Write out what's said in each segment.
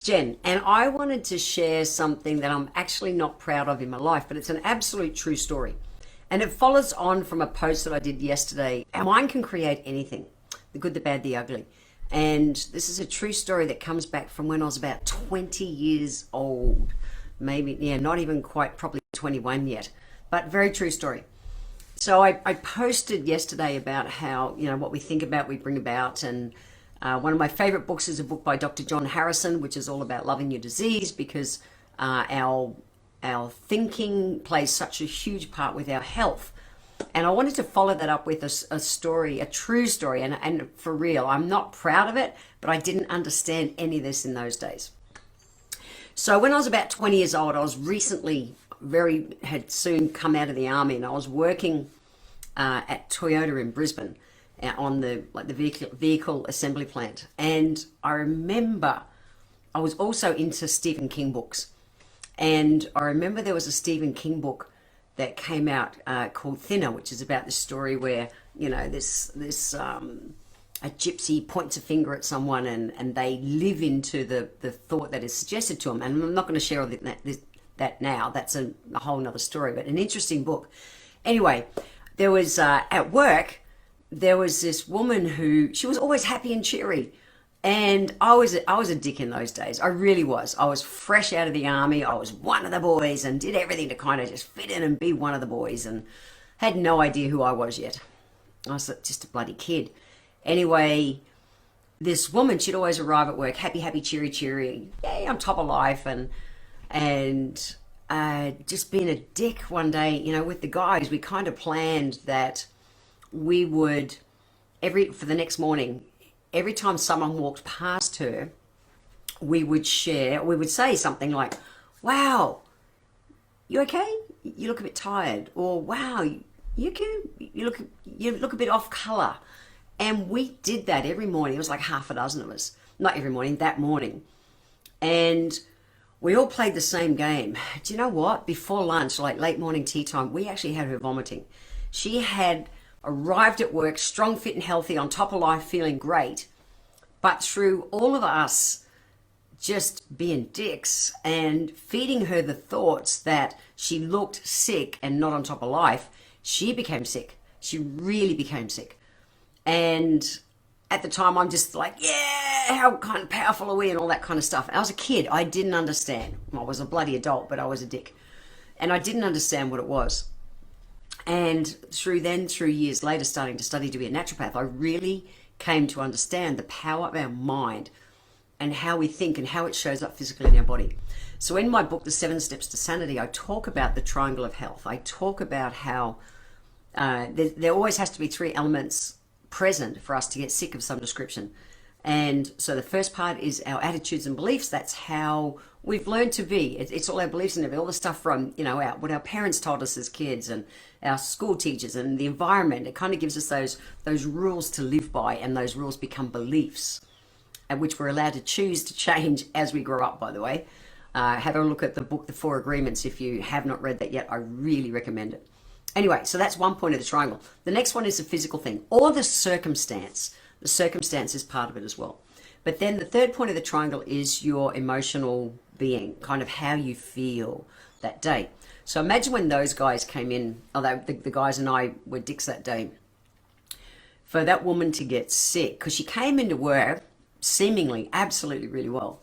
Jen, and I wanted to share something that I'm actually not proud of in my life, but it's an absolute true story. And it follows on from a post that I did yesterday. Our mind can create anything, the good, the bad, the ugly. And this is a true story that comes back from when I was about 20 years old. Maybe, yeah, not even quite probably 21 yet, but very true story. So I posted yesterday about how, what we think about, we bring about. And one of my favorite books is a book by Dr. John Harrison, which is all about loving your disease because our thinking plays such a huge part with our health. And I wanted to follow that up with a story, a true story. And for real, I'm not proud of it, but I didn't understand any of this in those days. So when I was about 20 years old, I was recently had soon come out of the army, and I was working at Toyota in Brisbane on the vehicle assembly plant. And I remember I was also into Stephen King books. And I remember there was a Stephen King book that came out called Thinner, which is about this story where, this a gypsy points a finger at someone, and they live into the thought that is suggested to them. And I'm not going to share all that now. That's a whole nother story, but an interesting book. Anyway, there was at work, there was this woman who, she was always happy and cheery. And I was a dick in those days. I really was. I was fresh out of the army. I was one of the boys and did everything to kind of just fit in and be one of the boys, and had no idea who I was yet. I was just a bloody kid. Anyway, this woman, she'd always arrive at work happy, happy, cheery, cheery. Yay, I'm top of life. And just being a dick one day, with the guys, we kind of planned that we would, for the next morning, every time someone walked past her, we would say something like, "Wow, you okay? You look a bit tired," or "Wow, you can, you look a bit off color." And we did that every morning. It was like half a dozen of us. Not every morning, that morning. And we all played the same game. Do you know what? Before lunch, like late morning tea time, we actually had her vomiting. She had arrived at work strong, fit, and healthy, on top of life, feeling great. But through all of us just being dicks and feeding her the thoughts that she looked sick and not on top of life, she became sick. She really became sick. And at the time, I'm just like, yeah, how kind of powerful are we, and all that kind of stuff. And I was a kid. I didn't understand. I was a bloody adult, but I was a dick. And I didn't understand what it was. And through years later, starting to study to be a naturopath, I really came to understand the power of our mind and how we think and how it shows up physically in our body. So in my book, The 7 Steps to Sanity, I talk about the triangle of health. I talk about how there always has to be 3 elements present for us to get sick of some description. And so the first part is our attitudes and beliefs. That's how we've learned to be. It's all our beliefs and all the stuff from, what our parents told us as kids, and our school teachers, and the environment. It kind of gives us those rules to live by, and those rules become beliefs, and which we're allowed to choose to change as we grow up, by the way. Have a look at the book, The 4 Agreements. If you have not read that yet, I really recommend it. Anyway, so that's one point of the triangle. The next one is the physical thing, or the circumstance. The circumstance is part of it as well. But then the third point of the triangle is your emotional being, kind of how you feel that day. So imagine when those guys came in, although the guys and I were dicks that day, for that woman to get sick, because she came into work seemingly absolutely really well.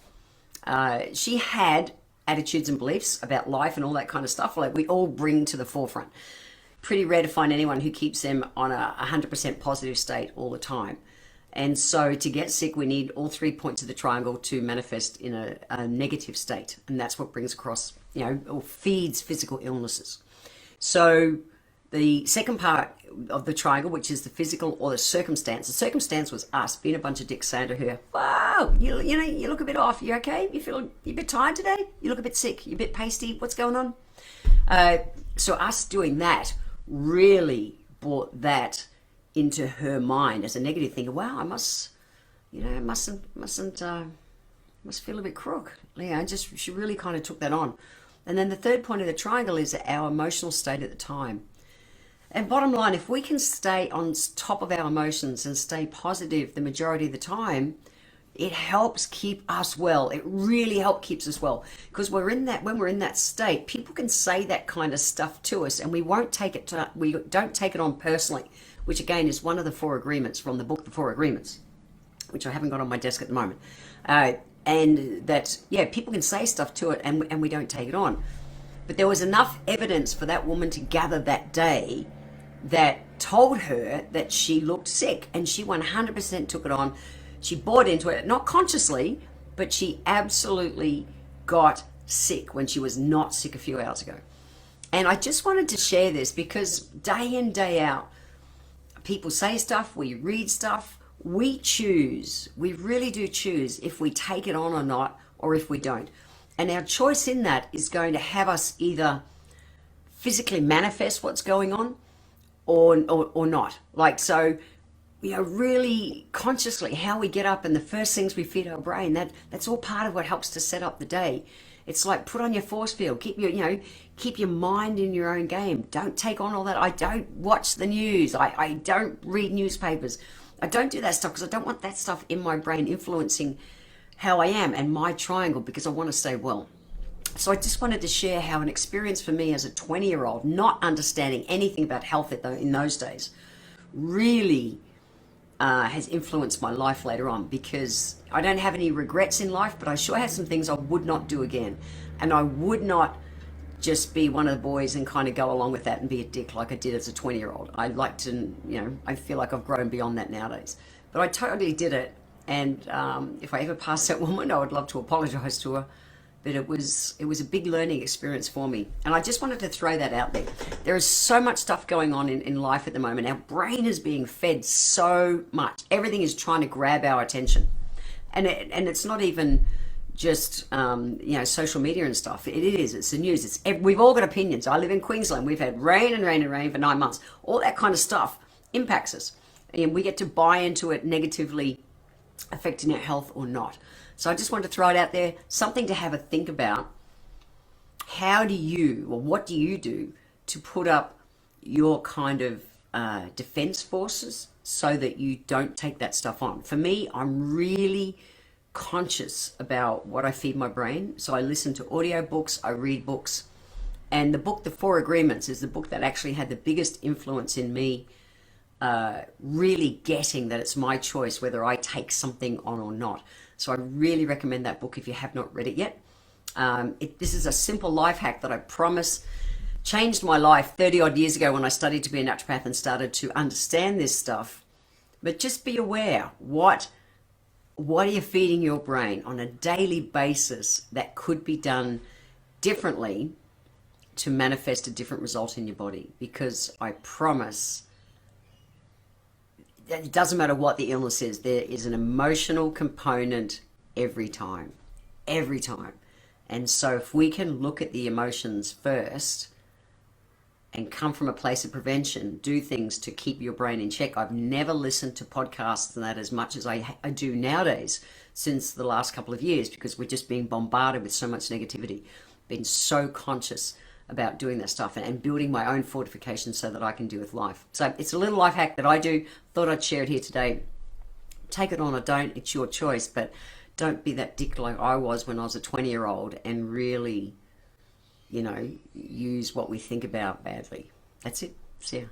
She had attitudes and beliefs about life and all that kind of stuff, like we all bring to the forefront. Pretty rare to find anyone who keeps them on a 100% positive state all the time. And so to get sick, we need all 3 points of the triangle to manifest in a negative state. And that's what brings across, or feeds physical illnesses. So the second part of the triangle, which is the physical or the circumstance was us being a bunch of dicks saying to her, "Wow, you look a bit off. You okay? You a bit tired today? You look a bit sick. You a bit pasty. What's going on?" So us doing that really brought that into her mind as a negative thing. Wow, I must feel a bit crook. She really kind of took that on. And then the third point of the triangle is our emotional state at the time. And bottom line, if we can stay on top of our emotions and stay positive the majority of the time, It helps keep us well. It really helps keeps us well, because when we're in that state, people can say that kind of stuff to us, and we don't take it on personally, which again is one of the 4 agreements from the book, The 4 Agreements, which I haven't got on my desk at the moment. And that, yeah, people can say stuff to it, and we don't take it on. But there was enough evidence for that woman to gather that day that told her that she looked sick, and she 100% took it on. She bought into it, not consciously, but she absolutely got sick when she was not sick a few hours ago. And I just wanted to share this because day in, day out, people say stuff, we read stuff, we choose. We really do choose if we take it on or not, or if we don't. And our choice in that is going to have us either physically manifest what's going on or not. Like, so, really consciously how we get up and the first things we feed our brain, that's all part of what helps to set up the day. It's like, put on your force field, keep your mind in your own game. Don't take on all that. I don't watch the news. I don't read newspapers. I don't do that stuff because I don't want that stuff in my brain influencing how I am and my triangle, because I want to stay well. So I just wanted to share how an experience for me as a 20-year-old, not understanding anything about health in those days, really has influenced my life later on, because I don't have any regrets in life, but I sure have some things I would not do again. And I would not just be one of the boys and kind of go along with that and be a dick like I did as a 20-year-old. I like to, I feel like I've grown beyond that nowadays. But I totally did it. And if I ever pass that woman, I would love to apologize to her. But it was a big learning experience for me. And I just wanted to throw that out there. There is so much stuff going on in life at the moment. Our brain is being fed so much. Everything is trying to grab our attention. And it's not even just social media and stuff. It is. It's the news. We've all got opinions. I live in Queensland. We've had rain and rain and rain for 9 months. All that kind of stuff impacts us. And we get to buy into it negatively, affecting our health or not. So I just wanted to throw it out there, something to have a think about. What do you do to put up your kind of defense forces so that you don't take that stuff on? For me, I'm really conscious about what I feed my brain. So I listen to audiobooks, I read books, and the book, The 4 Agreements, is the book that actually had the biggest influence in me really getting that it's my choice whether I take something on or not. So I really recommend that book if you have not read it yet. This is a simple life hack that I promise changed my life 30 odd years ago when I studied to be a naturopath and started to understand this stuff. But just be aware, what are you feeding your brain on a daily basis that could be done differently to manifest a different result in your body? Because I promise, it doesn't matter what the illness is, there is an emotional component every time. And so if we can look at the emotions first and come from a place of prevention, do things to keep your brain in check. I've never listened to podcasts and that as much as I do nowadays since the last couple of years, because we're just being bombarded with so much negativity. Been so conscious about doing that stuff and building my own fortification so that I can deal with life. So it's a little life hack that I do. Thought I'd share it here today. Take it on or don't, it's your choice, but don't be that dick like I was when I was a 20-year-old and really, use what we think about badly. That's it. See ya.